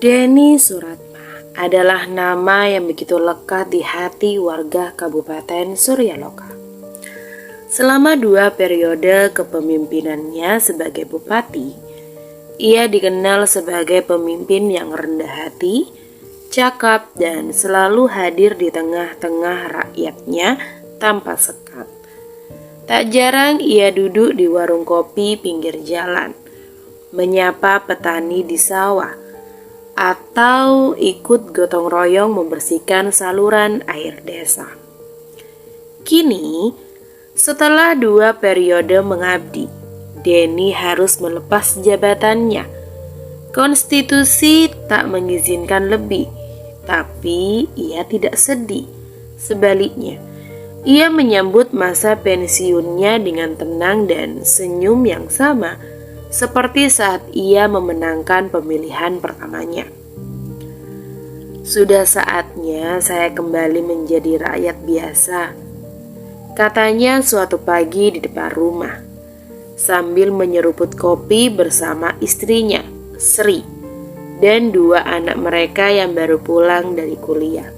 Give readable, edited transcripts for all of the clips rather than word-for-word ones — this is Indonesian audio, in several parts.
Denny Suratma adalah nama yang begitu lekat di hati warga Kabupaten Suryaloka. Selama 2 periode kepemimpinannya sebagai bupati, ia dikenal sebagai pemimpin yang rendah hati, cakap, dan selalu hadir di tengah-tengah rakyatnya tanpa sekat. Tak jarang ia duduk di warung kopi pinggir jalan, menyapa petani di sawah, atau ikut gotong royong membersihkan saluran air desa. Kini, setelah 2 periode mengabdi, Denny harus melepas jabatannya. Konstitusi tak mengizinkan lebih, tapi ia tidak sedih. Sebaliknya, ia menyambut masa pensiunnya dengan tenang dan senyum yang sama seperti saat ia memenangkan pemilihan pertamanya. Sudah saatnya saya kembali menjadi rakyat biasa, katanya suatu pagi di depan rumah, sambil menyeruput kopi bersama istrinya, Sri, dan 2 anak mereka yang baru pulang dari kuliah.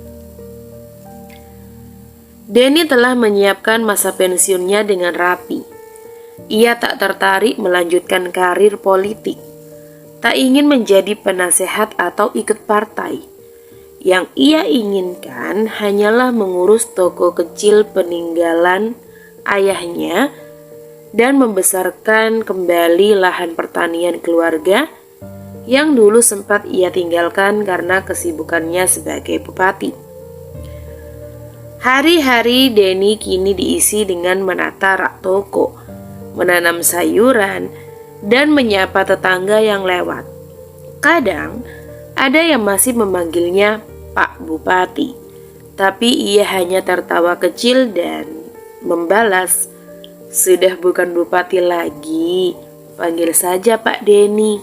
Denny telah menyiapkan masa pensiunnya dengan rapi. Ia tak tertarik melanjutkan karir politik, tak ingin menjadi penasehat atau ikut partai. Yang ia inginkan hanyalah mengurus toko kecil peninggalan ayahnya dan membesarkan kembali lahan pertanian keluarga yang dulu sempat ia tinggalkan karena kesibukannya sebagai bupati. Hari-hari Denny kini diisi dengan menata rak toko, menanam sayuran, dan menyapa tetangga yang lewat. Kadang, ada yang masih memanggilnya Pak Bupati, tapi ia hanya tertawa kecil dan membalas, "Sudah bukan bupati lagi, panggil saja Pak Denny."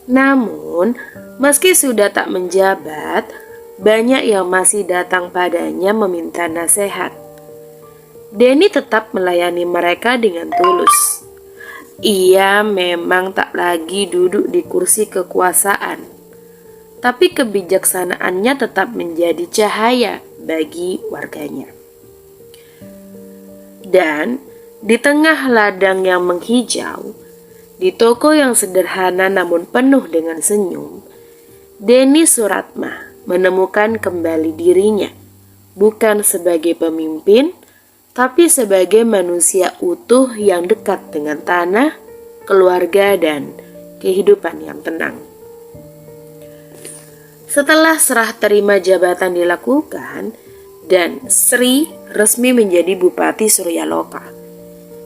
Namun, meski sudah tak menjabat, banyak yang masih datang padanya meminta nasihat. Denny tetap melayani mereka dengan tulus. Ia memang tak lagi duduk di kursi kekuasaan, tapi kebijaksanaannya tetap menjadi cahaya bagi warganya. Dan di tengah ladang yang menghijau, di toko yang sederhana namun penuh dengan senyum, Denny Suratma menemukan kembali dirinya, bukan sebagai pemimpin, tapi sebagai manusia utuh yang dekat dengan tanah, keluarga, dan kehidupan yang tenang. Setelah serah terima jabatan dilakukan dan Sri resmi menjadi Bupati Suryaloka,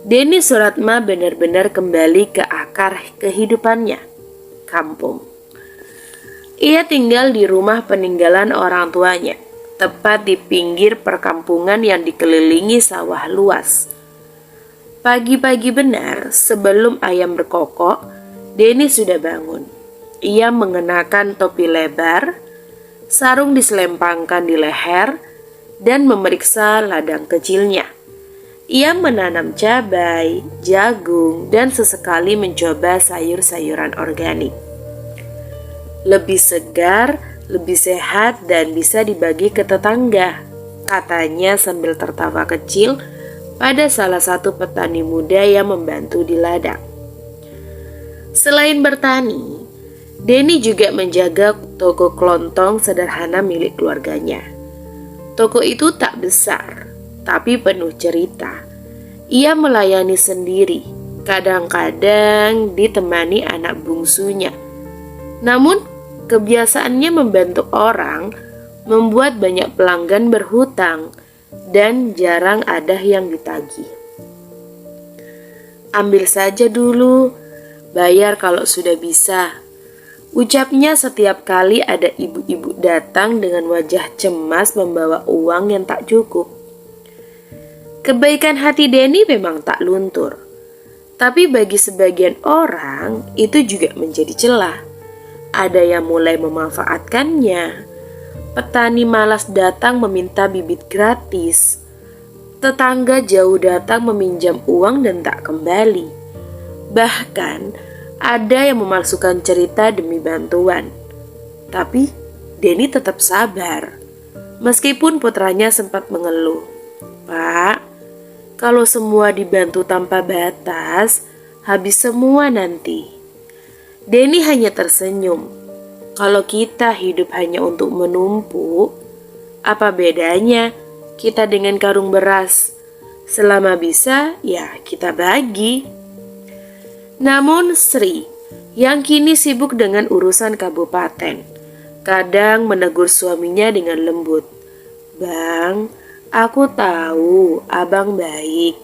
Denny Suratma benar-benar kembali ke akar kehidupannya, kampung. Ia tinggal di rumah peninggalan orang tuanya, tepat di pinggir perkampungan yang dikelilingi sawah luas. Pagi-pagi benar, sebelum ayam berkokok, Denny sudah bangun. Ia mengenakan topi lebar, sarung diselempangkan di leher, dan memeriksa ladang kecilnya. Ia menanam cabai, jagung, dan sesekali mencoba sayur-sayuran organik. Lebih segar, lebih sehat, dan bisa dibagi ke tetangga, katanya sambil tertawa kecil pada salah satu petani muda yang membantu di ladang. Selain bertani, Denny juga menjaga toko kelontong sederhana milik keluarganya. Toko itu tak besar, tapi penuh cerita. Ia melayani sendiri, kadang-kadang ditemani anak bungsunya. Namun, kebiasaannya membantu orang membuat banyak pelanggan berhutang dan jarang ada yang ditagih. "Ambil saja dulu, bayar kalau sudah bisa," ucapnya setiap kali ada ibu-ibu datang dengan wajah cemas membawa uang yang tak cukup. Kebaikan hati Denny memang tak luntur, tapi bagi sebagian orang itu juga menjadi celah. Ada yang mulai memanfaatkannya. Petani malas datang meminta bibit gratis. Tetangga jauh datang meminjam uang dan tak kembali. Bahkan ada yang memalsukan cerita demi bantuan. Tapi Denny tetap sabar. Meskipun putranya sempat mengeluh. "Pak, kalau semua dibantu tanpa batas, habis semua nanti." Denny hanya tersenyum. Kalau kita hidup hanya untuk menumpuk, apa bedanya kita dengan karung beras? Selama bisa, ya kita bagi. Namun Sri, yang kini sibuk dengan urusan kabupaten, kadang menegur suaminya dengan lembut. "Bang, aku tahu abang baik,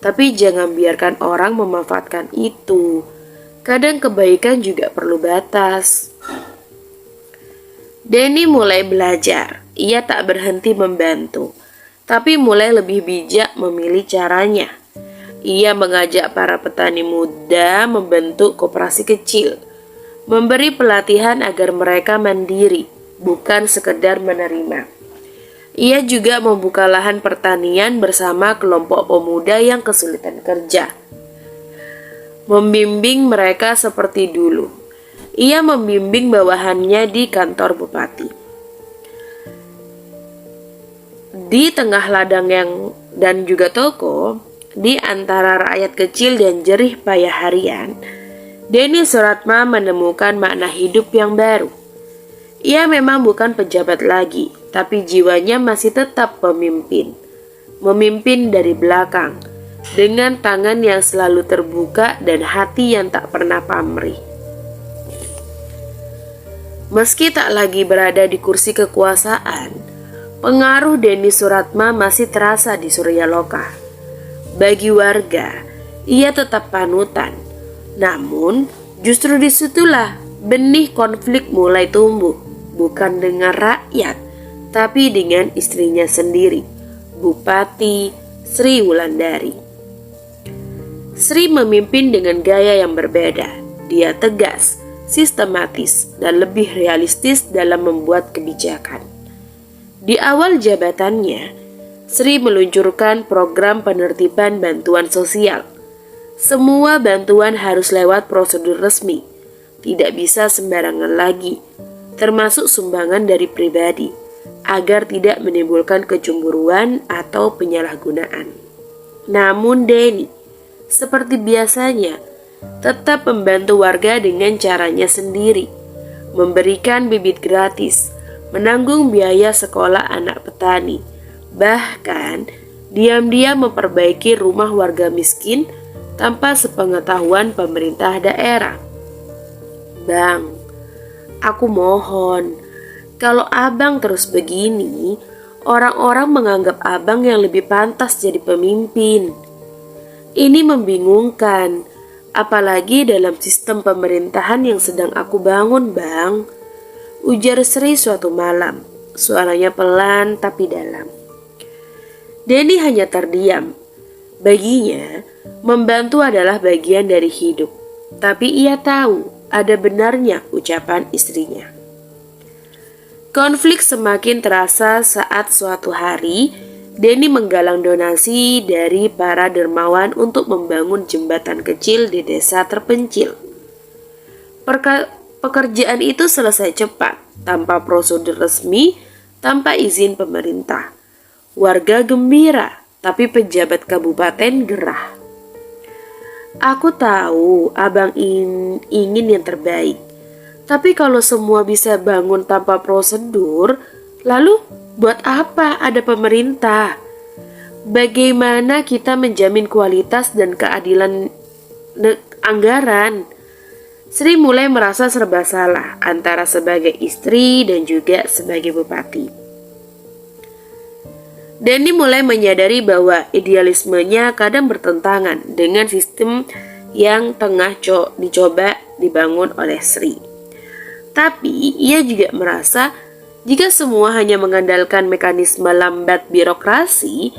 tapi jangan biarkan orang memanfaatkan itu. Kadang kebaikan juga perlu batas." Denny mulai belajar. Ia tak berhenti membantu, tapi mulai lebih bijak memilih caranya. Ia mengajak para petani muda membentuk koperasi kecil, memberi pelatihan agar mereka mandiri, bukan sekedar menerima. Ia juga membuka lahan pertanian bersama kelompok pemuda yang kesulitan kerja, membimbing mereka seperti dulu. Ia membimbing bawahannya di kantor bupati. Di tengah ladang dan juga toko, di antara rakyat kecil dan jerih payah harian, Denny Suratma menemukan makna hidup yang baru. Ia memang bukan pejabat lagi, tapi jiwanya masih tetap pemimpin. Memimpin dari belakang, dengan tangan yang selalu terbuka dan hati yang tak pernah pamrih. Meski tak lagi berada di kursi kekuasaan, pengaruh Denny Suratma masih terasa di Suryaloka. Bagi warga, ia tetap panutan. Namun, justru disitulah benih konflik mulai tumbuh, bukan dengan rakyat, tapi dengan istrinya sendiri, Bupati Sri Wulandari. Sri memimpin dengan gaya yang berbeda. Dia tegas, sistematis, dan lebih realistis dalam membuat kebijakan. Di awal jabatannya, Sri meluncurkan program penertiban bantuan sosial. Semua bantuan harus lewat prosedur resmi, tidak bisa sembarangan lagi, termasuk sumbangan dari pribadi, agar tidak menimbulkan kecemburuan atau penyalahgunaan. Namun Denny, seperti biasanya, tetap membantu warga dengan caranya sendiri, memberikan bibit gratis, menanggung biaya sekolah anak petani, bahkan diam-diam memperbaiki rumah warga miskin tanpa sepengetahuan pemerintah daerah. "Bang, aku mohon, kalau abang terus begini, orang-orang menganggap abang yang lebih pantas jadi pemimpin. Ini membingungkan. Apalagi dalam sistem pemerintahan yang sedang aku bangun, Bang," ujar Sri suatu malam. Suaranya pelan tapi dalam. Denny hanya terdiam. Baginya, membantu adalah bagian dari hidup. Tapi ia tahu ada benarnya ucapan istrinya. Konflik semakin terasa saat suatu hari Denny menggalang donasi dari para dermawan untuk membangun jembatan kecil di desa terpencil. Pekerjaan itu selesai cepat, tanpa prosedur resmi, tanpa izin pemerintah. Warga gembira, tapi pejabat kabupaten gerah. "Aku tahu abang ingin yang terbaik, tapi kalau semua bisa bangun tanpa prosedur, lalu buat apa ada pemerintah? Bagaimana kita menjamin kualitas dan keadilan anggaran?" Sri mulai merasa serba salah antara sebagai istri dan juga sebagai bupati. Denny mulai menyadari bahwa idealismenya kadang bertentangan dengan sistem yang tengah dicoba dibangun oleh Sri. Tapi ia juga merasa jika semua hanya mengandalkan mekanisme lambat birokrasi,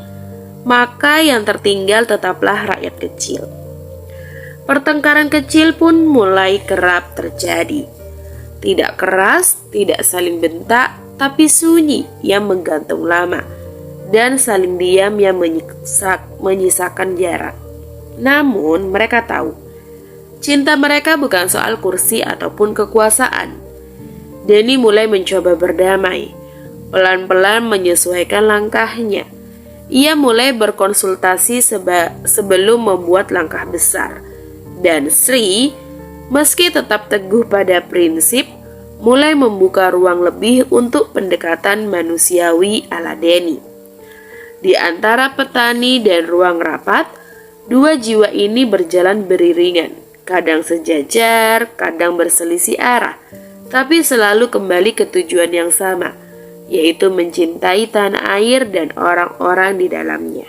maka yang tertinggal tetaplah rakyat kecil. Pertengkaran kecil pun mulai kerap terjadi. Tidak keras, tidak saling bentak, tapi sunyi yang menggantung lama, dan saling diam yang menyisakan jarak. Namun mereka tahu, cinta mereka bukan soal kursi ataupun kekuasaan. Denny mulai mencoba berdamai, pelan-pelan menyesuaikan langkahnya. Ia mulai berkonsultasi sebelum membuat langkah besar. Dan Sri, meski tetap teguh pada prinsip, mulai membuka ruang lebih untuk pendekatan manusiawi ala Denny. Di antara petani dan ruang rapat, dua jiwa ini berjalan beriringan, kadang sejajar, kadang berselisih arah, tapi selalu kembali ke tujuan yang sama, yaitu mencintai tanah air dan orang-orang di dalamnya.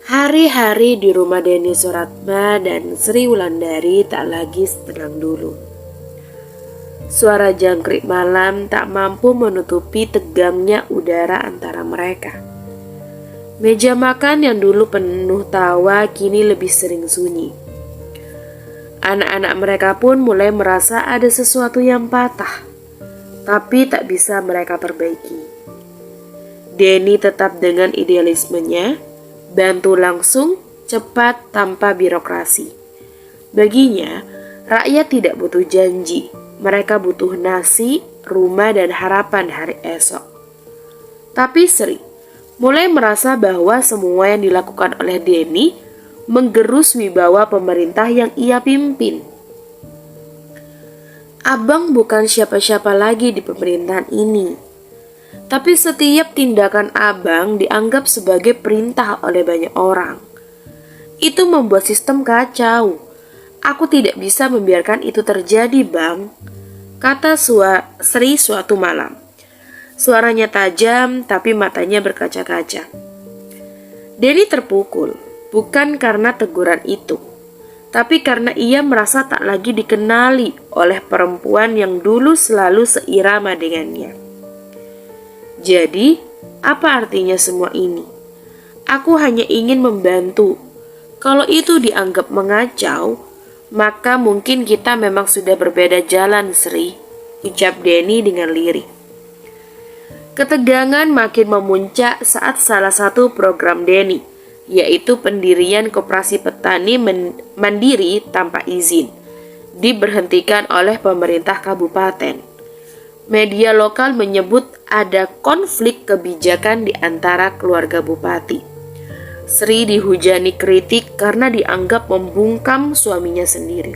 Hari-hari di rumah Denny Soeratma dan Sri Wulandari tak lagi setenang dulu. Suara jangkrik malam tak mampu menutupi tegangnya udara antara mereka. Meja makan yang dulu penuh tawa kini lebih sering sunyi. Anak-anak mereka pun mulai merasa ada sesuatu yang patah, tapi tak bisa mereka perbaiki. Denny tetap dengan idealismenya, bantu langsung, cepat tanpa birokrasi. Baginya, rakyat tidak butuh janji, mereka butuh nasi, rumah, dan harapan hari esok. Tapi Sri mulai merasa bahwa semua yang dilakukan oleh Denny menggerus wibawa pemerintah yang ia pimpin. Abang bukan siapa-siapa lagi di pemerintahan ini, tapi setiap tindakan abang dianggap sebagai perintah oleh banyak orang. Itu membuat sistem kacau. Aku tidak bisa membiarkan itu terjadi, Bang, kata Sri suatu malam. Suaranya tajam tapi matanya berkaca-kaca. Denny terpukul, bukan karena teguran itu, tapi karena ia merasa tak lagi dikenali oleh perempuan yang dulu selalu seirama dengannya. Jadi, apa artinya semua ini? Aku hanya ingin membantu. Kalau itu dianggap mengacau, maka mungkin kita memang sudah berbeda jalan, Sri, ucap Denny dengan lirih. Ketegangan makin memuncak saat salah satu program Denny, yaitu pendirian koperasi petani mandiri tanpa izin, diberhentikan oleh pemerintah kabupaten. Media lokal menyebut ada konflik kebijakan di antara keluarga bupati. Sri dihujani kritik karena dianggap membungkam suaminya sendiri.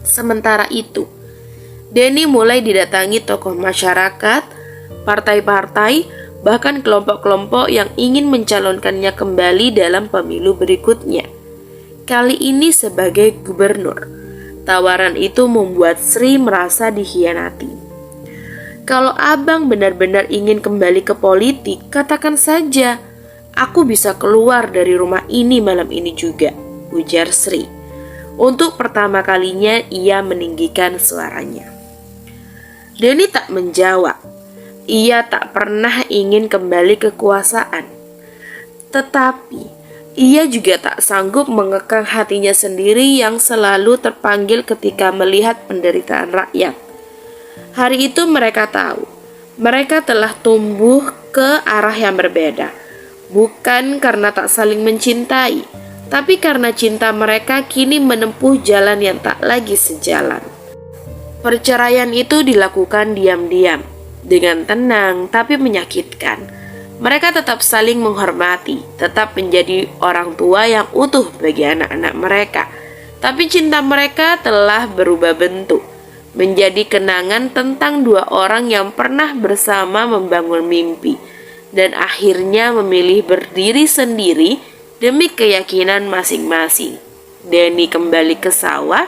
Sementara itu, Denny mulai didatangi tokoh masyarakat, partai-partai, bahkan kelompok-kelompok yang ingin mencalonkannya kembali dalam pemilu berikutnya. Kali ini sebagai gubernur. Tawaran itu membuat Sri merasa dikhianati. Kalau abang benar-benar ingin kembali ke politik, katakan saja, aku bisa keluar dari rumah ini malam ini juga, ujar Sri. Untuk pertama kalinya ia meninggikan suaranya. Denny tak menjawab. Ia tak pernah ingin kembali ke kekuasaan. Tetapi ia juga tak sanggup mengekang hatinya sendiri yang selalu terpanggil ketika melihat penderitaan rakyat. Hari itu mereka tahu, mereka telah tumbuh ke arah yang berbeda. Bukan karena tak saling mencintai, tapi karena cinta mereka kini menempuh jalan yang tak lagi sejalan. Perceraian itu dilakukan diam-diam, dengan tenang tapi menyakitkan. Mereka tetap saling menghormati, tetap menjadi orang tua yang utuh bagi anak-anak mereka. Tapi cinta mereka telah berubah bentuk, menjadi kenangan tentang dua orang yang pernah bersama membangun mimpi, dan akhirnya memilih berdiri sendiri demi keyakinan masing-masing. Denny kembali ke sawah,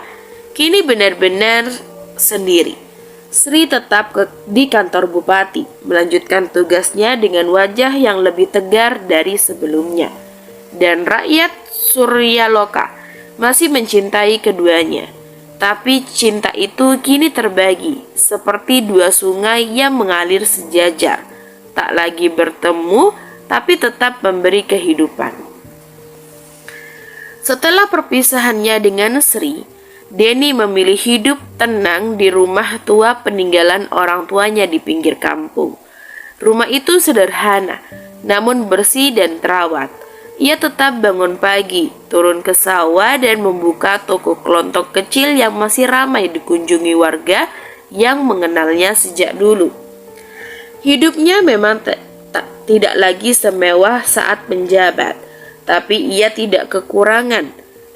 kini benar-benar sendiri. Sri tetap di kantor bupati, melanjutkan tugasnya dengan wajah yang lebih tegar dari sebelumnya. Dan rakyat Suryaloka masih mencintai keduanya. Tapi cinta itu kini terbagi, seperti dua sungai yang mengalir sejajar. Tak lagi bertemu, tapi tetap memberi kehidupan. Setelah perpisahannya dengan Sri, Denny memilih hidup tenang di rumah tua peninggalan orang tuanya di pinggir kampung. Rumah itu sederhana, namun bersih dan terawat. Ia tetap bangun pagi, turun ke sawah dan membuka toko kelontok kecil yang masih ramai dikunjungi warga yang mengenalnya sejak dulu. Hidupnya memang tidak lagi semewah saat menjabat, tapi ia tidak kekurangan.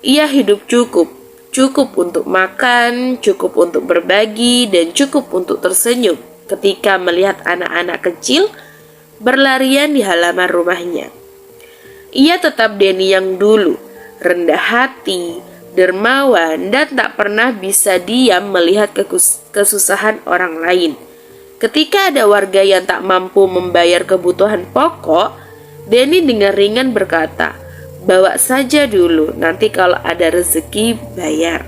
Ia hidup cukup, cukup untuk makan, cukup untuk berbagi, dan cukup untuk tersenyum ketika melihat anak-anak kecil berlarian di halaman rumahnya. Ia tetap Denny yang dulu, rendah hati, dermawan, dan tak pernah bisa diam melihat kesusahan orang lain. Ketika ada warga yang tak mampu membayar kebutuhan pokok, Denny dengan ringan berkata, "Bawa saja dulu, nanti kalau ada rezeki bayar."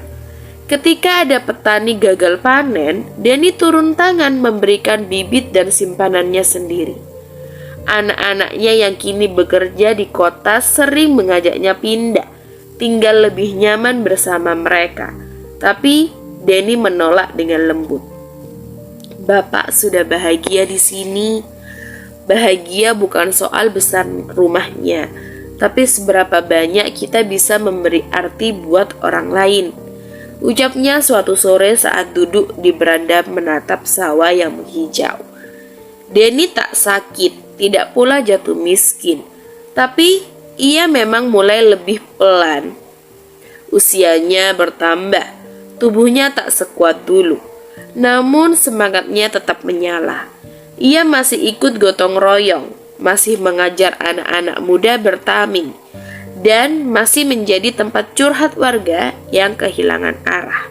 Ketika ada petani gagal panen, Denny turun tangan memberikan bibit dan simpanannya sendiri. Anak-anaknya yang kini bekerja di kota sering mengajaknya pindah, tinggal lebih nyaman bersama mereka. Tapi Denny menolak dengan lembut. "Bapak sudah bahagia di sini." Bahagia bukan soal besar rumahnya, tapi seberapa banyak kita bisa memberi arti buat orang lain. Ucapnya suatu sore saat duduk di beranda menatap sawah yang menghijau. Denny tak sakit, tidak pula jatuh miskin, tapi ia memang mulai lebih pelan. Usianya bertambah, tubuhnya tak sekuat dulu, namun semangatnya tetap menyala. Ia masih ikut gotong royong, masih mengajar anak-anak muda bertaming, dan masih menjadi tempat curhat warga yang kehilangan arah.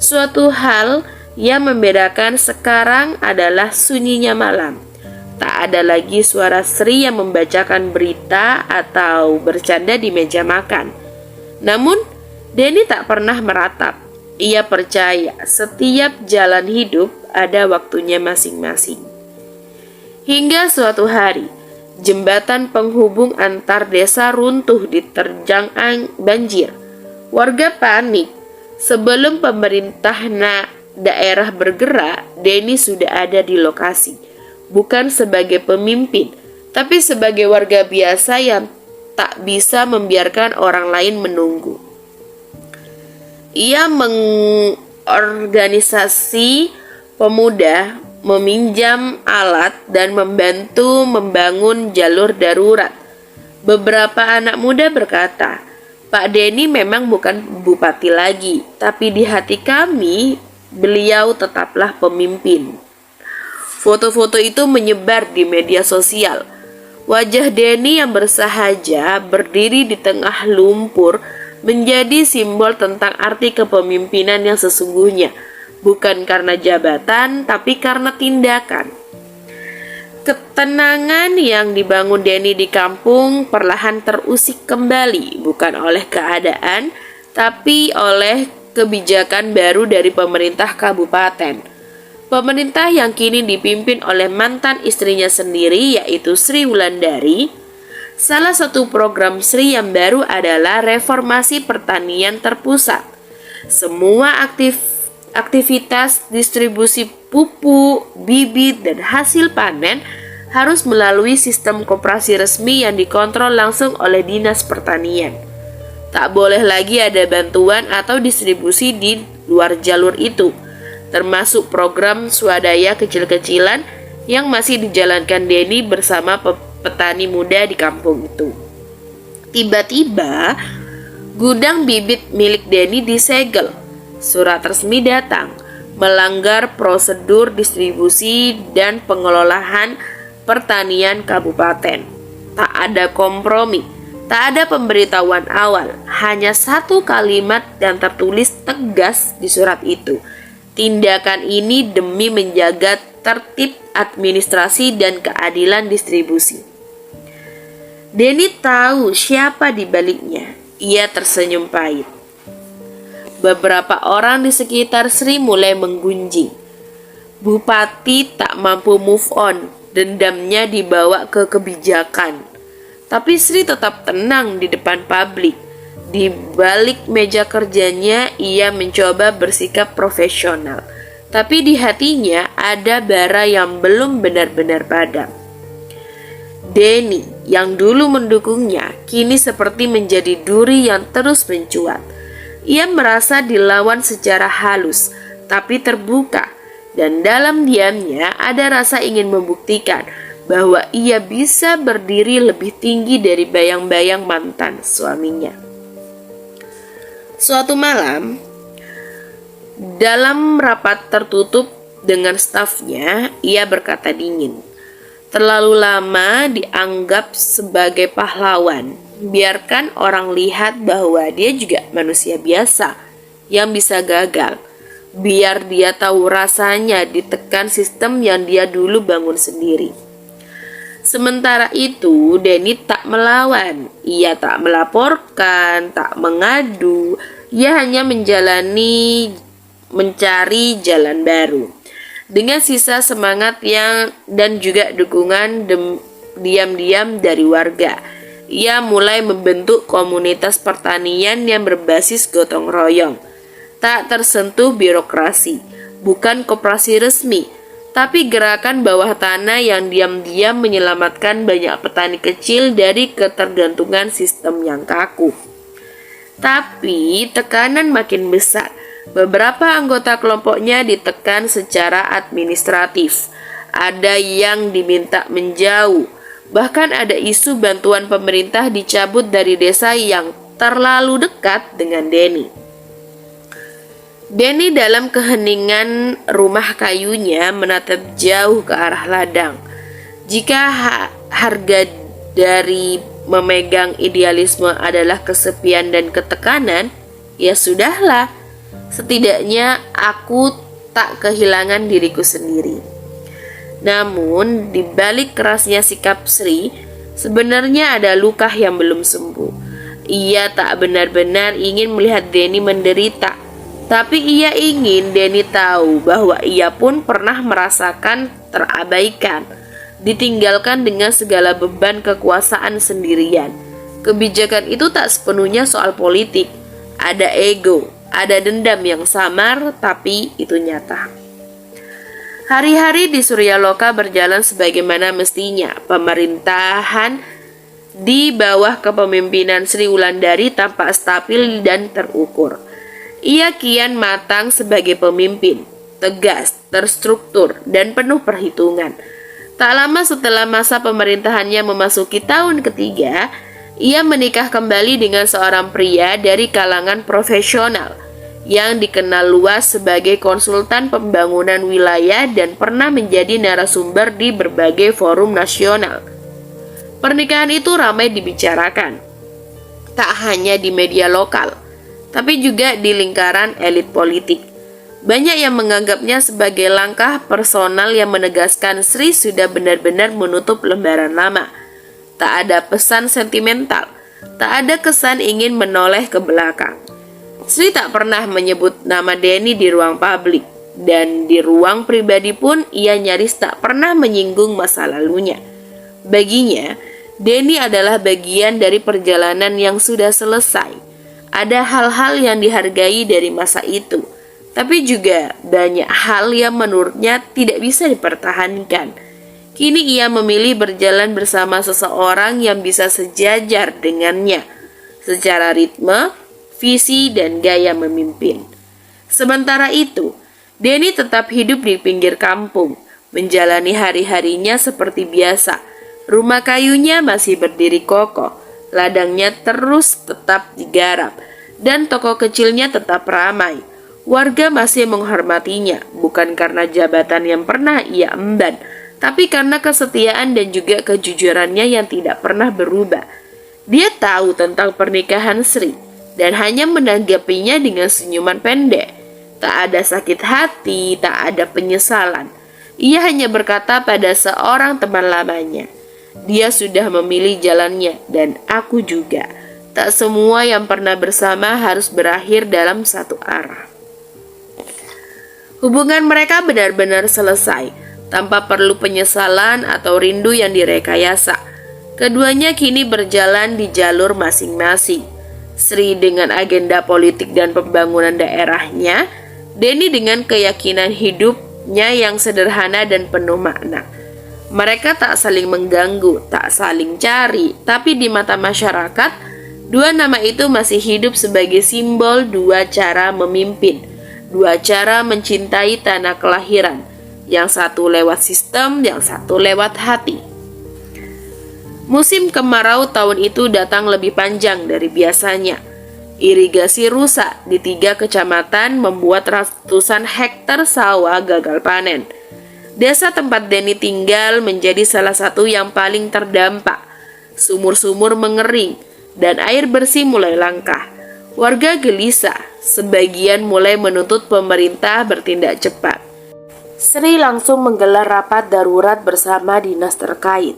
Suatu hal yang membedakan sekarang adalah sunyinya malam. Tak ada lagi suara Sri yang membacakan berita atau bercanda di meja makan. Namun, Denny tak pernah meratap. Ia percaya setiap jalan hidup ada waktunya masing-masing. Hingga suatu hari, jembatan penghubung antar desa runtuh diterjang banjir. Warga panik. Sebelum pemerintah daerah bergerak, Denny sudah ada di lokasi. Bukan sebagai pemimpin, tapi sebagai warga biasa yang tak bisa membiarkan orang lain menunggu. Ia mengorganisasi pemuda, meminjam alat, dan membantu membangun jalur darurat. Beberapa anak muda berkata, "Pak Denny memang bukan bupati lagi, tapi di hati kami, beliau tetaplah pemimpin." Foto-foto itu menyebar di media sosial. Wajah Denny yang bersahaja berdiri di tengah lumpur menjadi simbol tentang arti kepemimpinan yang sesungguhnya, bukan karena jabatan, tapi karena tindakan. Ketenangan yang dibangun Denny di kampung perlahan terusik kembali, bukan oleh keadaan, tapi oleh kebijakan baru dari pemerintah kabupaten. Pemerintah yang kini dipimpin oleh mantan istrinya sendiri, yaitu Sri Wulandari. Salah satu program Sri yang baru adalah reformasi pertanian terpusat. Semua aktivitas distribusi pupuk, bibit, dan hasil panen harus melalui sistem koperasi resmi yang dikontrol langsung oleh Dinas Pertanian. Tak boleh lagi ada bantuan atau distribusi di luar jalur itu, termasuk program swadaya kecil-kecilan yang masih dijalankan Denny bersama petani muda di kampung itu. Tiba-tiba, gudang bibit milik Denny disegel. Surat resmi datang, melanggar prosedur distribusi dan pengelolaan pertanian kabupaten. Tak ada kompromi, tak ada pemberitahuan awal, hanya satu kalimat yang tertulis tegas di surat itu. Tindakan ini demi menjaga tertib administrasi dan keadilan distribusi. Denny tahu siapa di baliknya. Ia tersenyum pahit. Beberapa orang di sekitar Sri mulai menggunjing. Bupati tak mampu move on, dendamnya dibawa ke kebijakan. Tapi Sri tetap tenang di depan publik. Di balik meja kerjanya, ia mencoba bersikap profesional. Tapi di hatinya ada bara yang belum benar-benar padam. Denny yang dulu mendukungnya kini seperti menjadi duri yang terus mencuat. Ia merasa dilawan secara halus, tapi terbuka. Dan dalam diamnya ada rasa ingin membuktikan bahwa ia bisa berdiri lebih tinggi dari bayang-bayang mantan suaminya. Suatu malam, dalam rapat tertutup dengan stafnya, ia berkata dingin, "Terlalu lama dianggap sebagai pahlawan. Biarkan orang lihat bahwa dia juga manusia biasa yang bisa gagal. Biar dia tahu rasanya ditekan sistem yang dia dulu bangun sendiri." Sementara itu, Denny tak melawan. Ia tak melaporkan, tak mengadu. Ia hanya mencari jalan baru. Dengan sisa semangat dan juga dukungan diam-diam dari warga, ia mulai membentuk komunitas pertanian yang berbasis gotong royong. Tak tersentuh birokrasi, bukan koperasi resmi, tapi gerakan bawah tanah yang diam-diam menyelamatkan banyak petani kecil dari ketergantungan sistem yang kaku. Tapi tekanan makin besar. Beberapa anggota kelompoknya ditekan secara administratif. Ada yang diminta menjauh. Bahkan ada isu bantuan pemerintah dicabut dari desa yang terlalu dekat dengan Denny. Denny dalam keheningan rumah kayunya menatap jauh ke arah ladang. Jika harga dari memegang idealisme adalah kesepian dan ketekanan, ya sudahlah. Setidaknya aku tak kehilangan diriku sendiri. Namun, di balik kerasnya sikap Sri, sebenarnya ada luka yang belum sembuh. Ia tak benar-benar ingin melihat Denny menderita, tapi ia ingin Denny tahu bahwa ia pun pernah merasakan terabaikan, ditinggalkan dengan segala beban kekuasaan sendirian. Kebijakan itu tak sepenuhnya soal politik. Ada ego, ada dendam yang samar, tapi itu nyata. Hari-hari di Suryaloka berjalan sebagaimana mestinya. Pemerintahan di bawah kepemimpinan Sri Wulandari tampak stabil dan terukur. Ia kian matang sebagai pemimpin, tegas, terstruktur, dan penuh perhitungan. Tak lama setelah masa pemerintahannya memasuki tahun ketiga, ia menikah kembali dengan seorang pria dari kalangan profesional yang dikenal luas sebagai konsultan pembangunan wilayah dan pernah menjadi narasumber di berbagai forum nasional. Pernikahan itu ramai dibicarakan, tak hanya di media lokal, tapi juga di lingkaran elit politik. Banyak yang menganggapnya sebagai langkah personal yang menegaskan Sri sudah benar-benar menutup lembaran lama. Tak ada pesan sentimental, tak ada kesan ingin menoleh ke belakang. Sri tak pernah menyebut nama Denny di ruang publik, dan di ruang pribadi pun ia nyaris tak pernah menyinggung masa lalunya. Baginya, Denny adalah bagian dari perjalanan yang sudah selesai. Ada hal-hal yang dihargai dari masa itu, tapi juga banyak hal yang menurutnya tidak bisa dipertahankan. Kini ia memilih berjalan bersama seseorang yang bisa sejajar dengannya secara ritme, visi, dan gaya memimpin. Sementara itu, Denny tetap hidup di pinggir kampung, menjalani hari-harinya seperti biasa. Rumah kayunya masih berdiri kokoh, ladangnya terus tetap digarap, dan toko kecilnya tetap ramai. Warga masih menghormatinya, bukan karena jabatan yang pernah ia emban, tapi karena kesetiaan dan juga kejujurannya yang tidak pernah berubah. Dia tahu tentang pernikahan Sri, dan hanya menanggapinya dengan senyuman pendek. Tak ada sakit hati, tak ada penyesalan. Ia hanya berkata pada seorang teman lamanya, "Dia sudah memilih jalannya, dan aku juga. Tak semua yang pernah bersama harus berakhir dalam satu arah." Hubungan mereka benar-benar selesai, tanpa perlu penyesalan atau rindu yang direkayasa. Keduanya kini berjalan di jalur masing-masing. Sri dengan agenda politik dan pembangunan daerahnya, Denny dengan keyakinan hidupnya yang sederhana dan penuh makna. Mereka tak saling mengganggu, tak saling cari, tapi di mata masyarakat, dua nama itu masih hidup sebagai simbol dua cara memimpin, Dua cara mencintai tanah kelahiran, yang satu lewat sistem, yang satu lewat hati. Musim kemarau tahun itu datang lebih panjang dari biasanya. Irigasi rusak di 3 kecamatan membuat ratusan hektar sawah gagal panen. Desa tempat Denny tinggal menjadi salah satu yang paling terdampak. Sumur-sumur mengering dan air bersih mulai langka. Warga gelisah, sebagian mulai menuntut pemerintah bertindak cepat. Sri langsung menggelar rapat darurat bersama dinas terkait.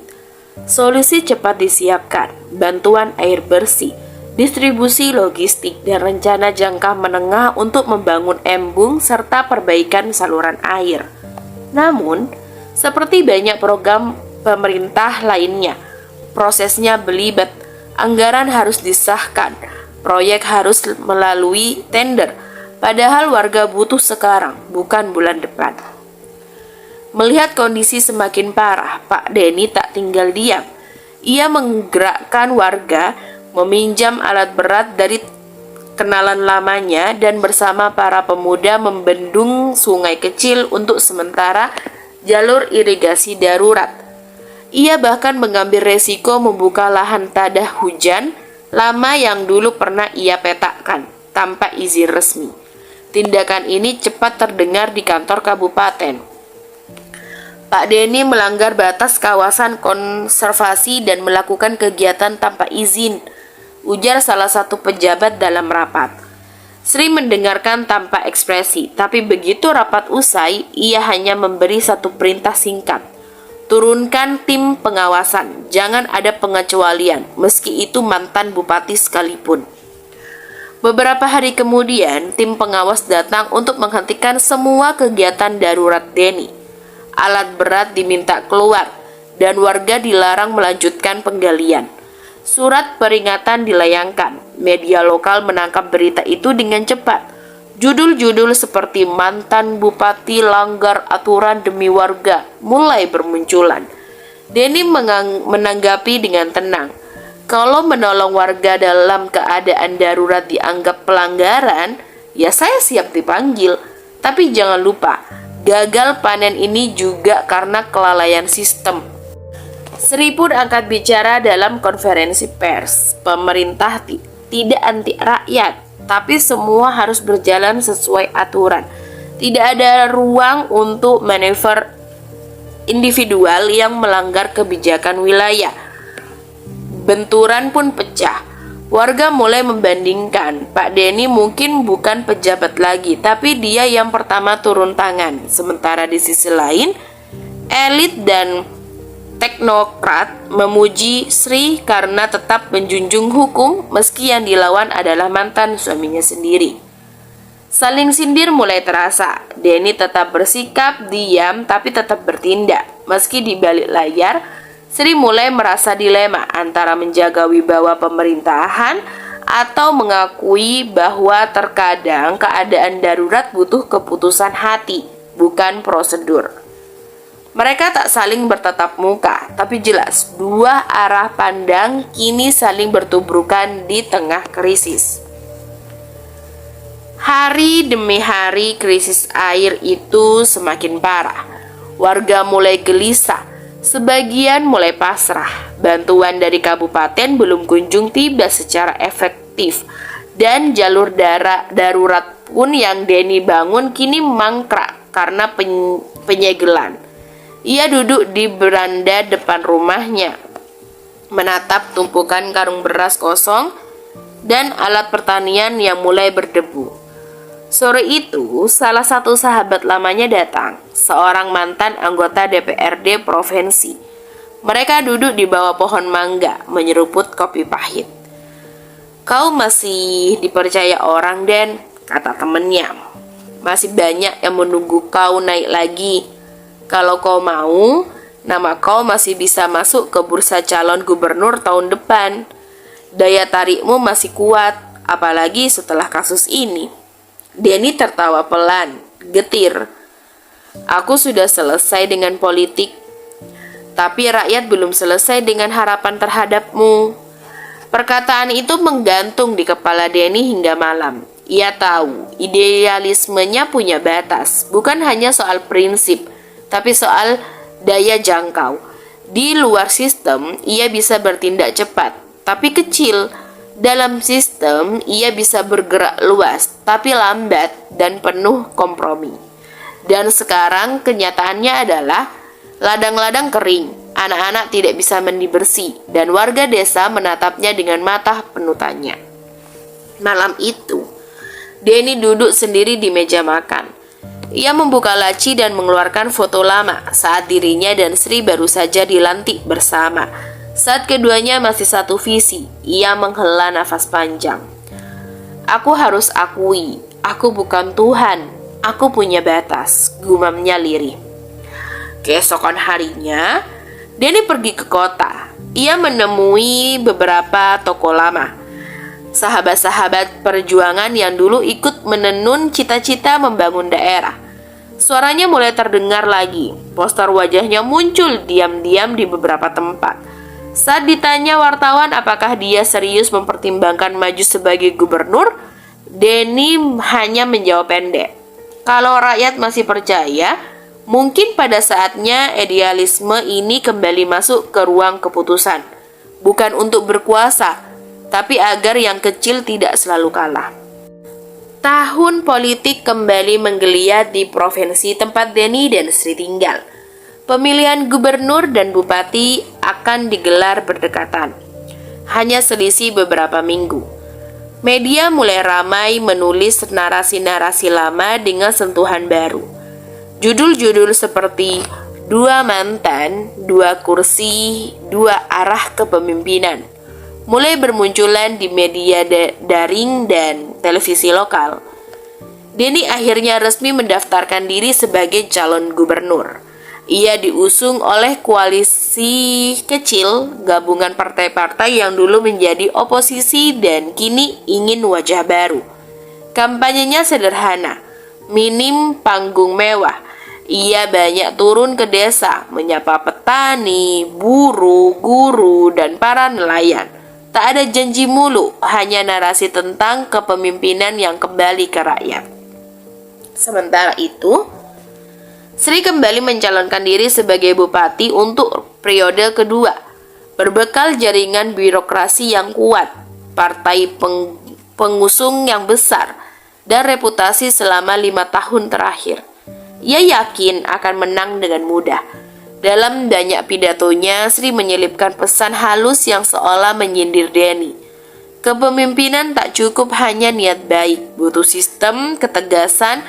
Solusi cepat disiapkan, bantuan air bersih, distribusi logistik, dan rencana jangka menengah untuk membangun embung serta perbaikan saluran air. Namun, seperti banyak program pemerintah lainnya, prosesnya belibet, anggaran harus disahkan, proyek harus melalui tender, padahal warga butuh sekarang, bukan bulan depan. Melihat kondisi semakin parah, Pak Denny tak tinggal diam. Ia menggerakkan warga, meminjam alat berat dari kenalan lamanya, dan bersama para pemuda membendung sungai kecil untuk sementara jalur irigasi darurat. Ia bahkan mengambil resiko membuka lahan tadah hujan lama yang dulu pernah ia petakan tanpa izin resmi. Tindakan ini cepat terdengar di kantor kabupaten. Pak Denny melanggar batas kawasan konservasi dan melakukan kegiatan tanpa izin, ujar salah satu pejabat dalam rapat. Sri mendengarkan tanpa ekspresi, tapi begitu rapat usai, ia hanya memberi satu perintah singkat. Turunkan tim pengawasan, jangan ada pengecualian, meski itu mantan bupati sekalipun. Beberapa hari kemudian, tim pengawas datang untuk menghentikan semua kegiatan darurat Denny. Alat berat diminta keluar, dan warga dilarang melanjutkan penggalian. Surat peringatan dilayangkan. Media lokal menangkap berita itu dengan cepat. Judul-judul seperti mantan bupati langgar aturan demi warga mulai bermunculan. Denny menanggapi dengan tenang. Kalau menolong warga dalam keadaan darurat dianggap pelanggaran, ya saya siap dipanggil. Tapi jangan lupa, gagal panen ini juga karena kelalaian sistem. Sri pun angkat bicara dalam konferensi pers. Pemerintah tidak anti rakyat, tapi semua harus berjalan sesuai aturan. Tidak ada ruang untuk manuver individual yang melanggar kebijakan wilayah. Benturan pun pecah. Warga mulai membandingkan, Pak Denny mungkin bukan pejabat lagi, tapi dia yang pertama turun tangan. Sementara di sisi lain, elit dan teknokrat memuji Sri karena tetap menjunjung hukum meski yang dilawan adalah mantan suaminya sendiri. Saling sindir mulai terasa. Denny tetap bersikap diam tapi tetap bertindak. Meski di balik layar, Sri mulai merasa dilema antara menjaga wibawa pemerintahan atau mengakui bahwa terkadang keadaan darurat butuh keputusan hati, bukan prosedur. Mereka tak saling bertatap muka, tapi jelas dua arah pandang kini saling bertubrukan di tengah krisis. Hari demi hari krisis air itu semakin parah. Warga mulai gelisah. Sebagian mulai pasrah. Bantuan dari kabupaten belum kunjung tiba secara efektif, dan jalur darurat pun yang Denny bangun kini mangkrak karena penyegelan. Ia duduk di beranda depan rumahnya, menatap tumpukan karung beras kosong dan alat pertanian yang mulai berdebu. Sore itu, salah satu sahabat lamanya datang, seorang mantan anggota DPRD provinsi. Mereka duduk di bawah pohon mangga, menyeruput kopi pahit. "Kau masih dipercaya orang, Den," kata temennya. "Masih banyak yang menunggu kau naik lagi. Kalau kau mau, nama kau masih bisa masuk ke bursa calon gubernur tahun depan. Daya tarikmu masih kuat, apalagi setelah kasus ini." Denny tertawa pelan, getir. "Aku sudah selesai dengan politik, tapi rakyat belum selesai dengan harapan terhadapmu." Perkataan itu menggantung di kepala Denny hingga malam. Ia tahu idealismenya punya batas, bukan hanya soal prinsip, tapi soal daya jangkau. Di luar sistem, ia bisa bertindak cepat, tapi kecil. Dalam sistem, ia bisa bergerak luas, tapi lambat dan penuh kompromi. Dan sekarang kenyataannya adalah ladang-ladang kering, anak-anak tidak bisa mandi bersih, dan warga desa menatapnya dengan mata penuh tanya. Malam itu, Denny duduk sendiri di meja makan. Ia membuka laci dan mengeluarkan foto lama saat dirinya dan Sri baru saja dilantik bersama. Saat keduanya masih satu visi, ia menghela nafas panjang. Aku harus akui, aku bukan Tuhan, aku punya batas, gumamnya lirih. Keesokan harinya, Denny pergi ke kota. Ia menemui beberapa tokoh lama, sahabat-sahabat perjuangan yang dulu ikut menenun cita-cita membangun daerah. Suaranya mulai terdengar lagi. Poster wajahnya muncul diam-diam di beberapa tempat. Saat ditanya wartawan apakah dia serius mempertimbangkan maju sebagai gubernur, Denny hanya menjawab pendek. Kalau rakyat masih percaya, mungkin pada saatnya idealisme ini kembali masuk ke ruang keputusan. Bukan untuk berkuasa, tapi agar yang kecil tidak selalu kalah. Tahun politik kembali menggeliat di provinsi tempat Denny dan Sri tinggal. Pemilihan gubernur dan bupati akan digelar berdekatan. Hanya selisih beberapa minggu. Media mulai ramai menulis narasi-narasi lama dengan sentuhan baru. Judul-judul seperti "Dua mantan, dua kursi, dua arah kepemimpinan" mulai bermunculan di media daring dan televisi lokal. Denny akhirnya resmi mendaftarkan diri sebagai calon gubernur. Ia diusung oleh koalisi kecil, gabungan partai-partai yang dulu menjadi oposisi dan kini ingin wajah baru. Kampanyenya sederhana, minim panggung mewah. Ia banyak turun ke desa, menyapa petani, buruh, guru, dan para nelayan. Tak ada janji mulu, hanya narasi tentang kepemimpinan yang kembali ke rakyat. Sementara itu, Sri kembali mencalonkan diri sebagai bupati untuk periode kedua. Berbekal jaringan birokrasi yang kuat, partai pengusung yang besar, dan reputasi selama 5 tahun terakhir. Ia yakin akan menang dengan mudah. Dalam banyak pidatonya, Sri menyelipkan pesan halus yang seolah menyindir Denny. Kepemimpinan tak cukup hanya niat baik, butuh sistem, ketegasan,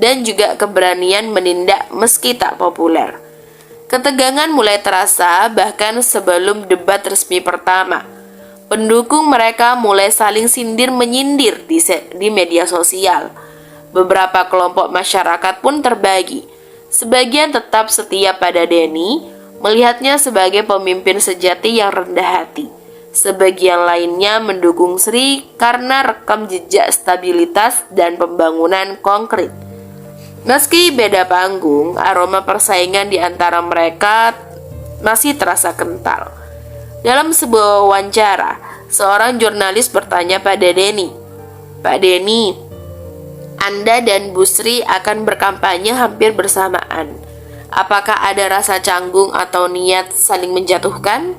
dan juga keberanian menindak meski tak populer. Ketegangan mulai terasa bahkan sebelum debat resmi pertama. Pendukung mereka mulai saling sindir-menyindir di media sosial. Beberapa kelompok masyarakat pun terbagi. Sebagian tetap setia pada Denny, melihatnya sebagai pemimpin sejati yang rendah hati. Sebagian lainnya mendukung Sri karena rekam jejak stabilitas dan pembangunan konkret. Meski beda panggung, aroma persaingan di antara mereka masih terasa kental. Dalam sebuah wawancara, seorang jurnalis bertanya pada Denny, "Pak Denny, Anda dan Bu Sri akan berkampanye hampir bersamaan. Apakah ada rasa canggung atau niat saling menjatuhkan?"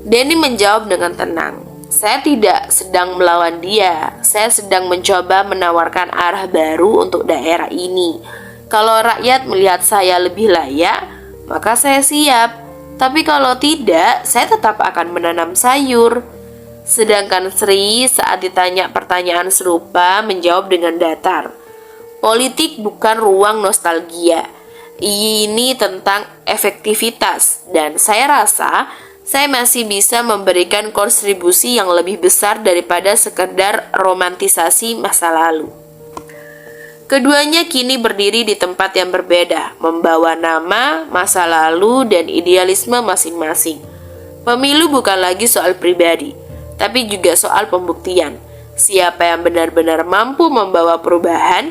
Denny menjawab dengan tenang, "Saya tidak sedang melawan dia. Saya sedang mencoba menawarkan arah baru untuk daerah ini. Kalau rakyat melihat saya lebih layak, maka saya siap. Tapi kalau tidak, saya tetap akan menanam sayur." Sedangkan Sri saat ditanya pertanyaan serupa menjawab dengan datar, "Politik bukan ruang nostalgia. Ini tentang efektivitas dan saya rasa saya masih bisa memberikan kontribusi yang lebih besar daripada sekedar romantisasi masa lalu." Keduanya kini berdiri di tempat yang berbeda, membawa nama, masa lalu, dan idealisme masing-masing. Pemilu bukan lagi soal pribadi, tapi juga soal pembuktian. Siapa yang benar-benar mampu membawa perubahan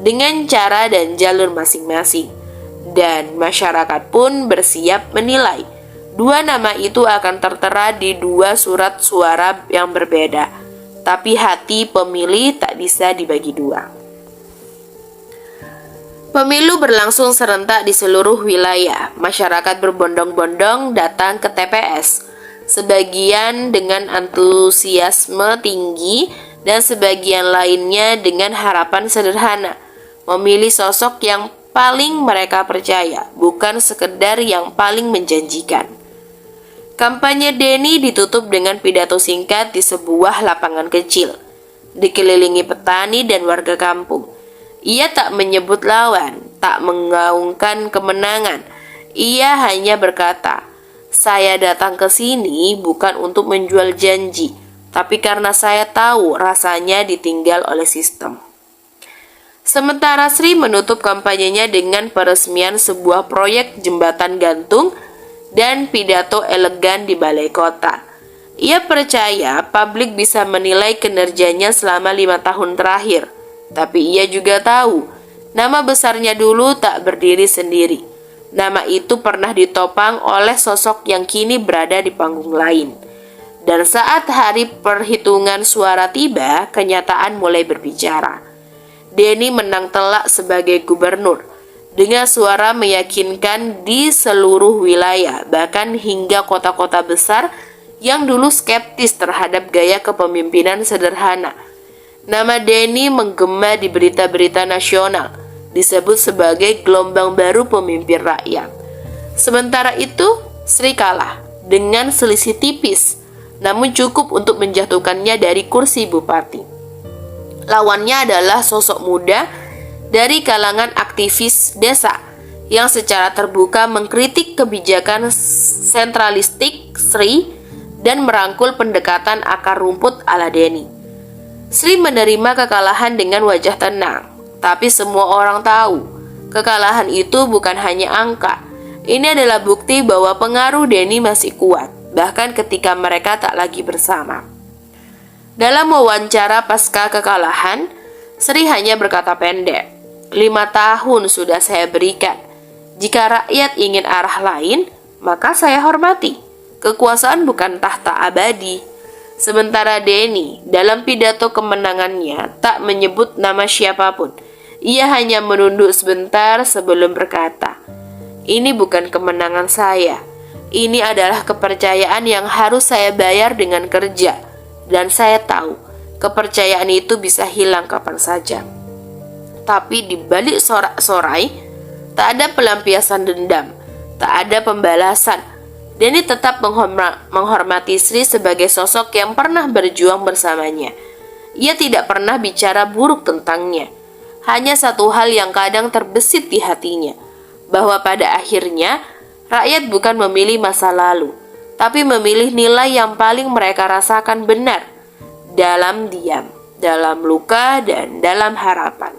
dengan cara dan jalur masing-masing. Dan masyarakat pun bersiap menilai. Dua nama itu akan tertera di dua surat suara yang berbeda. tapi hati pemilih tak bisa dibagi dua. Pemilu berlangsung serentak di seluruh wilayah. Masyarakat berbondong-bondong datang ke TPS. Sebagian dengan antusiasme tinggi dan sebagian lainnya dengan harapan sederhana. Memilih sosok yang paling mereka percaya, bukan sekedar yang paling menjanjikan. Kampanye Denny ditutup dengan pidato singkat di sebuah lapangan kecil, dikelilingi petani dan warga kampung. Ia tak menyebut lawan, tak menggaungkan kemenangan. Ia hanya berkata, "Saya datang ke sini bukan untuk menjual janji, tapi karena saya tahu rasanya ditinggal oleh sistem." Sementara Sri menutup kampanyenya dengan peresmian sebuah proyek jembatan gantung dan pidato elegan di balai kota. Ia percaya publik bisa menilai kinerjanya selama 5 tahun terakhir. Tapi ia juga tahu, nama besarnya dulu tak berdiri sendiri. Nama itu pernah ditopang oleh sosok yang kini berada di panggung lain. Dan saat hari perhitungan suara tiba, kenyataan mulai berbicara. Denny menang telak sebagai gubernur, dengan suara meyakinkan di seluruh wilayah, bahkan hingga kota-kota besar yang dulu skeptis terhadap gaya kepemimpinan sederhana. Nama Denny menggema di berita-berita nasional, disebut sebagai gelombang baru pemimpin rakyat. Sementara itu, Sri kalah dengan selisih tipis, namun cukup untuk menjatuhkannya dari kursi bupati. Lawannya adalah sosok muda dari kalangan aktivis desa yang secara terbuka mengkritik kebijakan sentralistik Sri dan merangkul pendekatan akar rumput ala Denny. Sri menerima kekalahan dengan wajah tenang, tapi semua orang tahu kekalahan itu bukan hanya angka. Ini adalah bukti bahwa pengaruh Denny masih kuat, bahkan ketika mereka tak lagi bersama. Dalam wawancara pasca kekalahan, Sri hanya berkata pendek, 5 tahun sudah saya berikan. Jika rakyat ingin arah lain, maka saya hormati. Kekuasaan bukan tahta abadi. Sementara Denny dalam pidato kemenangannya tak menyebut nama siapapun. Ia hanya menunduk sebentar sebelum berkata, "Ini bukan kemenangan saya. Ini adalah kepercayaan yang harus saya bayar dengan kerja. Dan saya tahu, kepercayaan itu bisa hilang kapan saja." Tapi di balik sorak-sorai, tak ada pelampiasan dendam, tak ada pembalasan. Denny tetap menghormati Sri sebagai sosok yang pernah berjuang bersamanya. Ia tidak pernah bicara buruk tentangnya. Hanya satu hal yang kadang terbesit di hatinya, bahwa pada akhirnya rakyat bukan memilih masa lalu, tapi memilih nilai yang paling mereka rasakan benar, dalam diam, dalam luka, dan dalam harapan.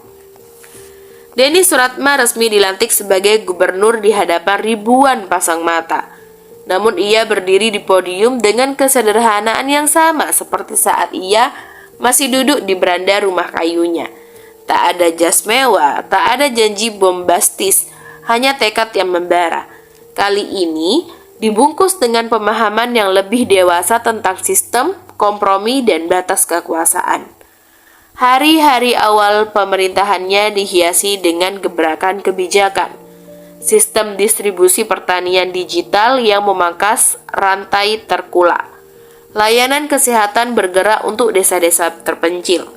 Denny Suratma resmi dilantik sebagai gubernur di hadapan ribuan pasang mata. Namun ia berdiri di podium dengan kesederhanaan yang sama seperti saat ia masih duduk di beranda rumah kayunya. Tak ada jas mewah, tak ada janji bombastis, hanya tekad yang membara. Kali ini dibungkus dengan pemahaman yang lebih dewasa tentang sistem, kompromi, dan batas kekuasaan. Hari-hari awal pemerintahannya dihiasi dengan gebrakan kebijakan. Sistem distribusi pertanian digital yang memangkas rantai terkulak. Layanan kesehatan bergerak untuk desa-desa terpencil.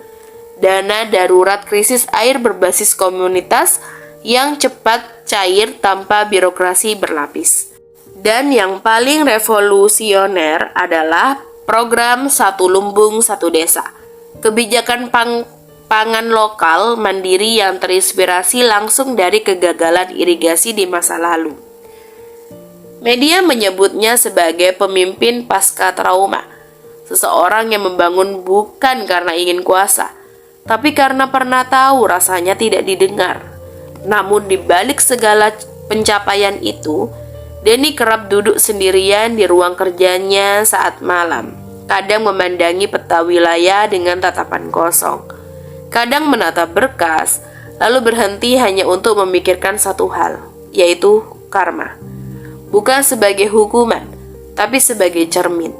Dana darurat krisis air berbasis komunitas yang cepat cair tanpa birokrasi berlapis. Dan yang paling revolusioner adalah program Satu Lumbung Satu Desa. Kebijakan pangan lokal mandiri yang terinspirasi langsung dari kegagalan irigasi di masa lalu. Media menyebutnya sebagai pemimpin pasca trauma, seseorang yang membangun bukan karena ingin kuasa, tapi karena pernah tahu rasanya tidak didengar. Namun di balik segala pencapaian itu, Denny kerap duduk sendirian di ruang kerjanya saat malam, kadang memandangi peta wilayah dengan tatapan kosong. Kadang menatap berkas, lalu berhenti hanya untuk memikirkan satu hal, yaitu karma. Bukan sebagai hukuman, tapi sebagai cermin.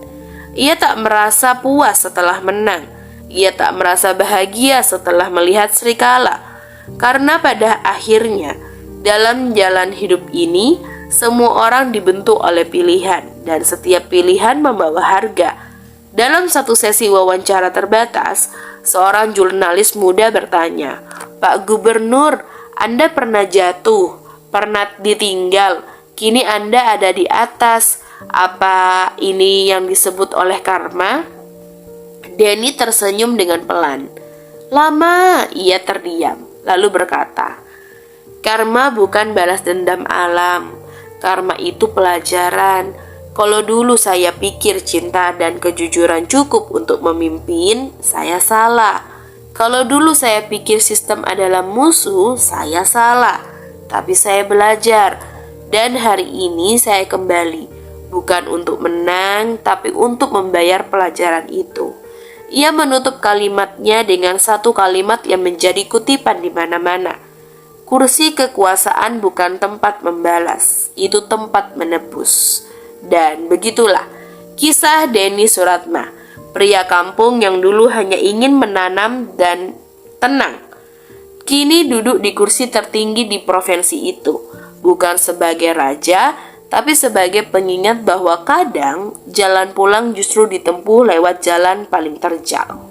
Ia tak merasa puas setelah menang. Ia tak merasa bahagia setelah melihat Srikala, karena pada akhirnya dalam jalan hidup ini semua orang dibentuk oleh pilihan dan setiap pilihan membawa harga. Dalam satu sesi wawancara terbatas, seorang jurnalis muda bertanya, "Pak Gubernur, Anda pernah jatuh, pernah ditinggal, kini Anda ada di atas. Apa ini yang disebut oleh karma?" Denny tersenyum dengan pelan. Lama ia terdiam, lalu berkata, "Karma bukan balas dendam alam. Karma itu pelajaran. Kalau dulu saya pikir cinta dan kejujuran cukup untuk memimpin, saya salah. Kalau dulu saya pikir sistem adalah musuh, saya salah. Tapi saya belajar, dan hari ini saya kembali. Bukan untuk menang, tapi untuk membayar pelajaran itu." Ia menutup kalimatnya dengan satu kalimat yang menjadi kutipan di mana-mana. Kursi kekuasaan bukan tempat membalas, itu tempat menebus. Dan begitulah kisah Denny Suratma, pria kampung yang dulu hanya ingin menanam dan tenang. Kini duduk di kursi tertinggi di provinsi itu, bukan sebagai raja, tapi sebagai pengingat bahwa kadang jalan pulang justru ditempuh lewat jalan paling terjal.